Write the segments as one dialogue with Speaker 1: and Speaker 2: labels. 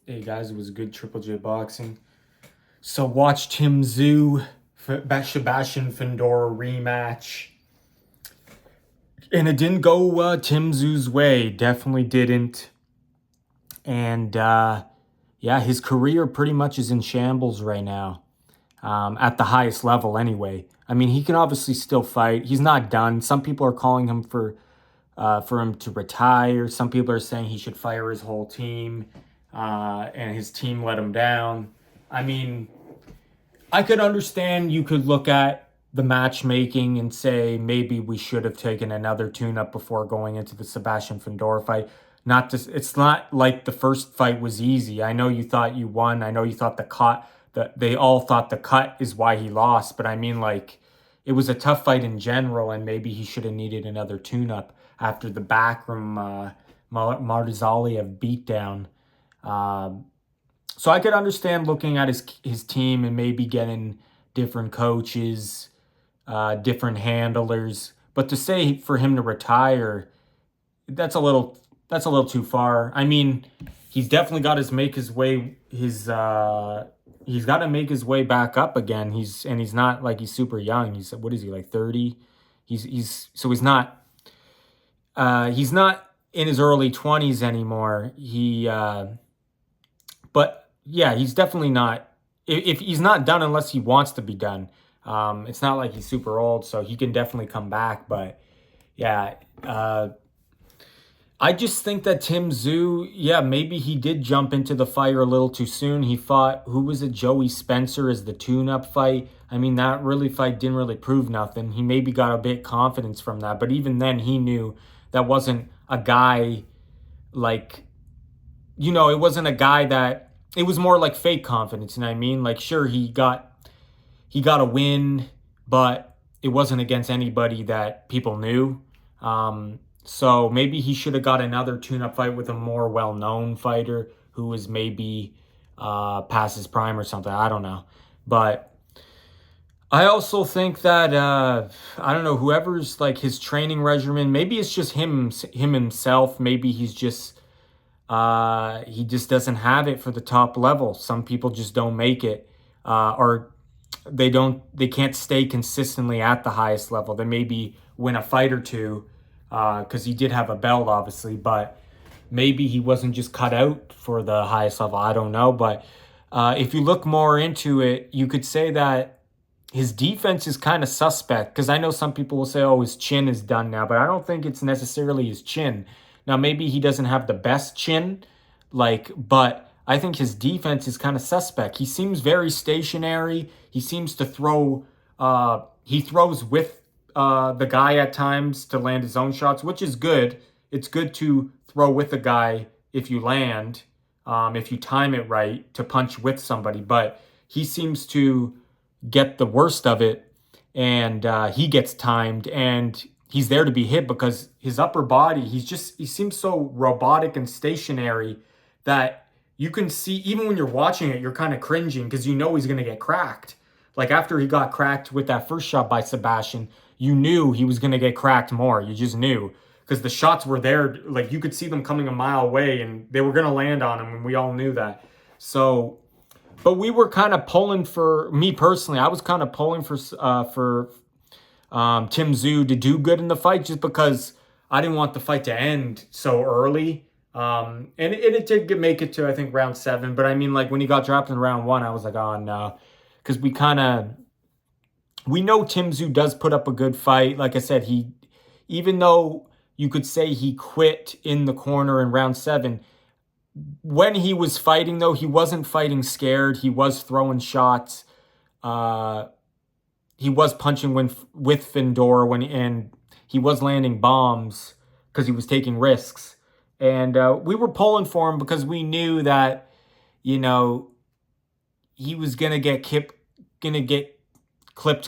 Speaker 1: Hey guys, it was good Triple J boxing. So watch Tim Tszyu, Sebastian Fedora rematch, and it didn't go Tim Tszyu's way. Definitely didn't. And yeah, his career pretty much is in shambles right now, at the highest level. Anyway, I mean, he can obviously still fight. He's not done. Some people are calling him for him to retire. Some people are saying he should fire his whole team, and his team let him down. I mean, I could understand you could look at the matchmaking and say maybe we should have taken another tune-up before going into the Sebastian Fedora fight. Not just it's not like the first fight was easy. I know you thought you won. I know you thought the cut that they all thought the cut is why he lost, but I mean like it was a tough fight in general, and maybe he should have needed another tune-up after the backroom Martizaliev beatdown. Um, so I could understand looking at his team and maybe getting different coaches, different handlers. But to say for him to retire, that's a little that's a little too far. I mean, he's definitely got to make his way he's got to make his way back up again. He's not like he's super young. He's what is he like 30? He's not in his early 20s anymore. But yeah, he's definitely not. If he's not done unless he wants to be done. It's not like he's super old, so he can definitely come back. But yeah, I just think that Tim Tszyu, yeah, maybe he did jump into the fire a little too soon. He fought, who was it, Joey Spencer as the tune-up fight. I mean, that really fight didn't really prove nothing. He maybe got a bit confidence from that, but even then he knew that wasn't a guy like, it wasn't a guy that, it was more like fake confidence, you know what I mean? Like, sure, he got a win, but it wasn't against anybody that people knew. So maybe he should have got another tune-up fight with a more well-known fighter who was maybe past his prime or something. I don't know. But I also think that I don't know, whoever's like his training regimen, maybe it's just him himself. Maybe he just doesn't have it for the top level. Some people just don't make it, or they can't stay consistently at the highest level. They maybe win a fight or two, because he did have a belt, obviously, but maybe he wasn't just cut out for the highest level. I don't know, but if you look more into it, you could say that his defense is kind of suspect, because I know some people will say, oh, his chin is done now, but I don't think it's necessarily his chin. Now, maybe he doesn't have the best chin, but I think his defense is kind of suspect. He seems very stationary. He seems to throw, he throws with the guy at times to land his own shots, which is good. It's good to throw with the guy if you land, if you time it right to punch with somebody, but he seems to get the worst of it, and he gets timed, and he's there to be hit because his upper body, he seems so robotic and stationary that you can see, even when you're watching it, you're kind of cringing because you know he's going to get cracked. Like after he got cracked with that first shot by Sebastian, you knew he was going to get cracked more. You just knew because the shots were there. Like you could see them coming a mile away and they were going to land on him, and we all knew that. So, but we were kind of pulling for me personally. I was kind of pulling for Tim Tszyu to do good in the fight just because I didn't want the fight to end so early. And it did make it to, I think, round 7. But I mean, like when he got dropped in round 1, I was like, oh no. Because we know Tim Tszyu does put up a good fight. Like I said, even though you could say he quit in the corner in round 7, when he was fighting, though, he wasn't fighting scared. He was throwing shots. Uh, he was punching with Fedora and he was landing bombs because he was taking risks. And we were pulling for him because we knew that, you know, he was gonna get clipped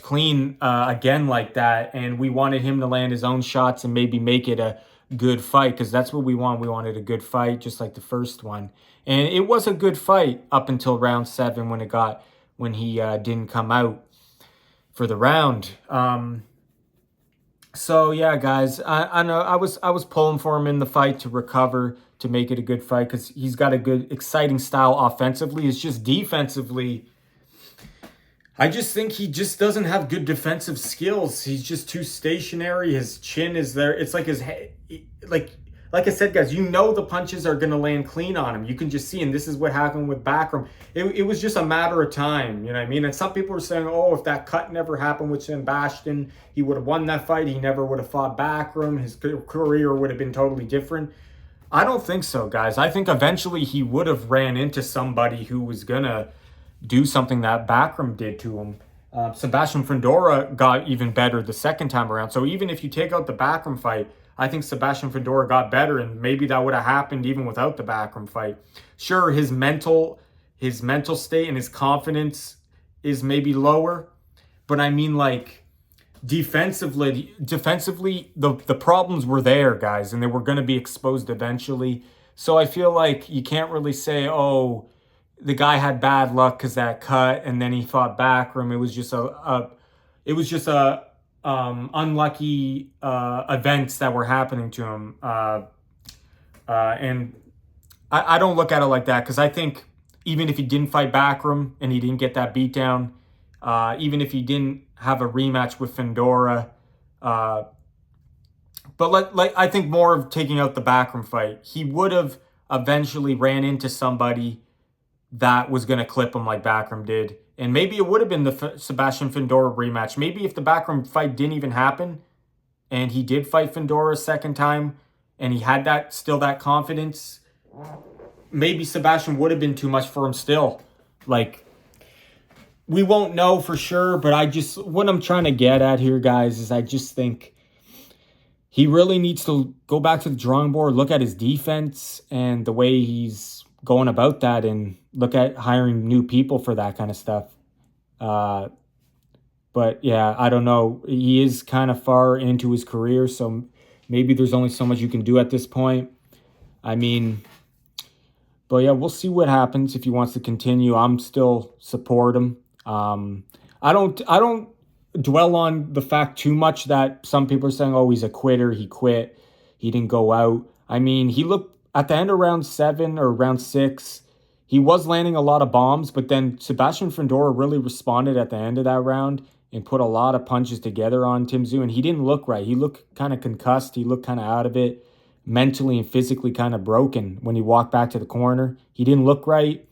Speaker 1: clean again like that, and we wanted him to land his own shots and maybe make it a good fight because that's what we want. We wanted a good fight, just like the first one, and it was a good fight up until round 7 when he didn't come out for the round. So yeah, guys, I know I was pulling for him in the fight to recover to make it a good fight because he's got a good, exciting style offensively. It's just defensively, I just think he just doesn't have good defensive skills. He's just too stationary. His chin is there. It's like his head, like I said, guys, you know the punches are going to land clean on him. You can just see, and this is what happened with Backram. It was just a matter of time, you know what I mean? And some people are saying, oh, if that cut never happened with Sebastian, he would have won that fight. He never would have fought Backram. His career would have been totally different. I don't think so, guys. I think eventually he would have ran into somebody who was going to do something that Backram did to him. Sebastian Fundora got even better the second time around. So even if you take out the Backram fight, I think Sebastian Fundora got better, and maybe that would have happened even without the Backram fight. Sure, his mental state and his confidence is maybe lower, but I mean, like, defensively, the problems were there, guys, and they were going to be exposed eventually. So I feel like you can't really say, oh, the guy had bad luck because that cut, and then he fought Backram. It was just a unlucky events that were happening to him. And I don't look at it like that because I think even if he didn't fight Backram and he didn't get that beatdown, even if he didn't have a rematch with Fundora, but I think more of taking out the Backram fight, he would have eventually ran into somebody that was going to clip him like Backram did. And maybe it would have been the Sebastian Fundora rematch. Maybe if the Backram fight didn't even happen and he did fight Fundora a second time and he had that confidence, maybe Sebastian would have been too much for him still. Like, we won't know for sure, but what I'm trying to get at here, guys, is I just think he really needs to go back to the drawing board, look at his defense and the way he's going about that, and look at hiring new people for that kind of stuff. But yeah, I don't know. He is kind of far into his career, so maybe there's only so much you can do at this point. I mean, but yeah, we'll see what happens if he wants to continue. I'm still support him. I don't dwell on the fact too much that some people are saying, oh, he's a quitter. He quit. He didn't go out. I mean, he looked at the end of round 7 or round 6, he was landing a lot of bombs, but then Sebastian Fundora really responded at the end of that round and put a lot of punches together on Tim Tszyu, and he didn't look right. He looked kind of concussed. He looked kind of out of it, mentally and physically kind of broken when he walked back to the corner. He didn't look right,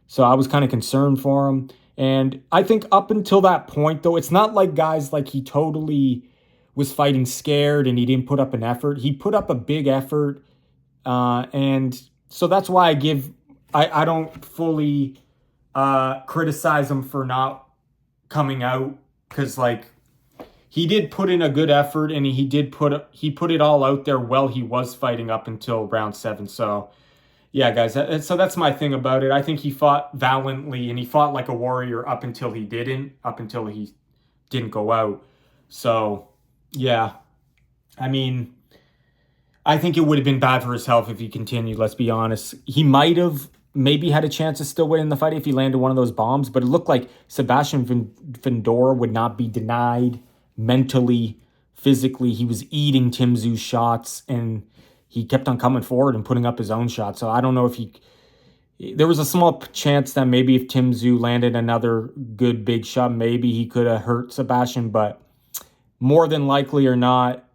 Speaker 1: so I was kind of concerned for him. And I think up until that point, though, it's not like guys like he totally was fighting scared and he didn't put up an effort. He put up a big effort, and so that's why I don't fully criticize him for not coming out, because like he did put in a good effort and he put it all out there while he was fighting up until round 7. So yeah, guys, so that's my thing about it. I think he fought valiantly and he fought like a warrior up until he didn't go out. So yeah, I mean, I think it would have been bad for his health if he continued, let's be honest. He might have maybe had a chance to still win in the fight if he landed one of those bombs, but it looked like Sebastian Fundora would not be denied mentally, physically. He was eating Tim Tszyu's shots, and he kept on coming forward and putting up his own shots. So I don't know if there was a small chance that maybe if Tim Tszyu landed another good big shot, maybe he could have hurt Sebastian, but more than likely or not,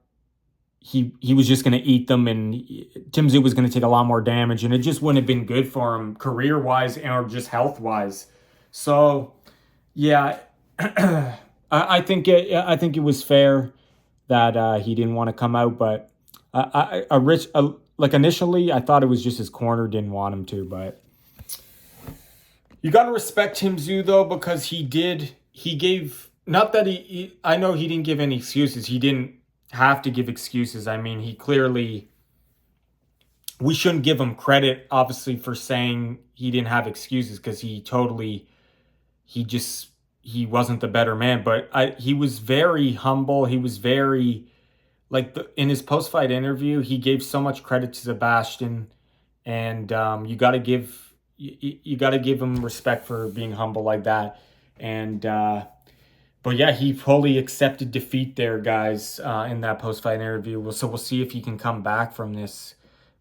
Speaker 1: he was just going to eat them, and Tim Tszyu was going to take a lot more damage, and it just wouldn't have been good for him career-wise or just health-wise. So, yeah, I think it was fair that he didn't want to come out, but like initially, I thought it was just his corner didn't want him to, but you got to respect Tim Tszyu, though, because he gave, not that I know he didn't give any excuses. He didn't have to give excuses. I mean, we shouldn't give him credit, obviously, for saying he didn't have excuses, because he wasn't the better man. But he was very humble. He was very, in his post-fight interview, he gave so much credit to Sebastian, and you got to give him respect for being humble like that. And but yeah, he fully accepted defeat there, guys, in that post-fight interview. So we'll see if he can come back from this.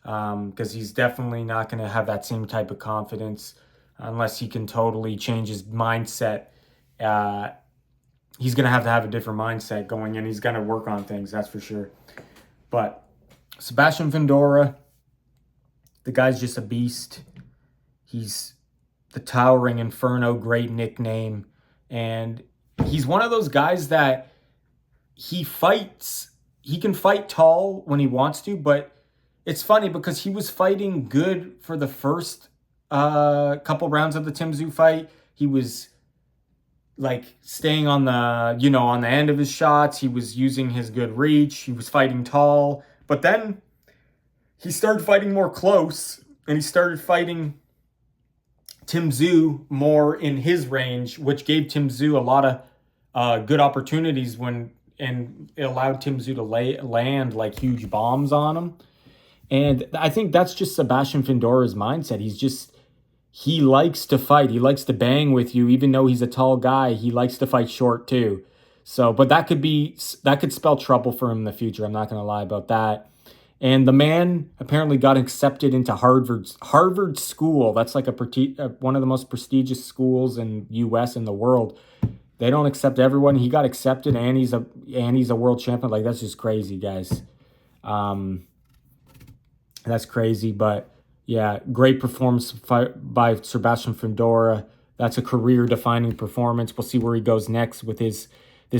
Speaker 1: because he's definitely not going to have that same type of confidence unless he can totally change his mindset. He's going to have a different mindset going in. He's going to work on things, that's for sure. But Sebastian Fundora, the guy's just a beast. He's the Towering Inferno, great nickname. And he's one of those guys that he can fight tall when he wants to, but it's funny because he was fighting good for the first couple rounds of the Tim Tszyu fight. He was like staying on on the end of his shots. He was using his good reach. He was fighting tall. But then he started fighting more close, and he started fighting Tim Tszyu more in his range, which gave Tim Tszyu a lot of good opportunities and it allowed Tim Tszyu to land like huge bombs on him. And I think that's just Sebastian Fundora's mindset. He likes to fight. He likes to bang with you, even though he's a tall guy. He likes to fight short too. So, but that could spell trouble for him in the future. I'm not going to lie about that. And the man apparently got accepted into Harvard School. That's like one of the most prestigious schools in U.S. in the world. They don't accept everyone. He got accepted, and he's a world champion. Like, that's just crazy, guys. That's crazy, but yeah, great performance by Sebastian Fundora. That's a career-defining performance. We'll see where he goes next with this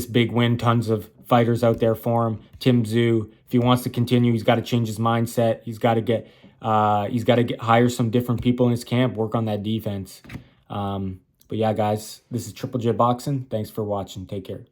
Speaker 1: big win. Tons of fighters out there for him. Tim Tszyu, if he wants to continue, he's got to change his mindset. He's got to hire some different people in his camp, work on that defense. But yeah, guys, this is Triple J Boxing. Thanks for watching. Take care.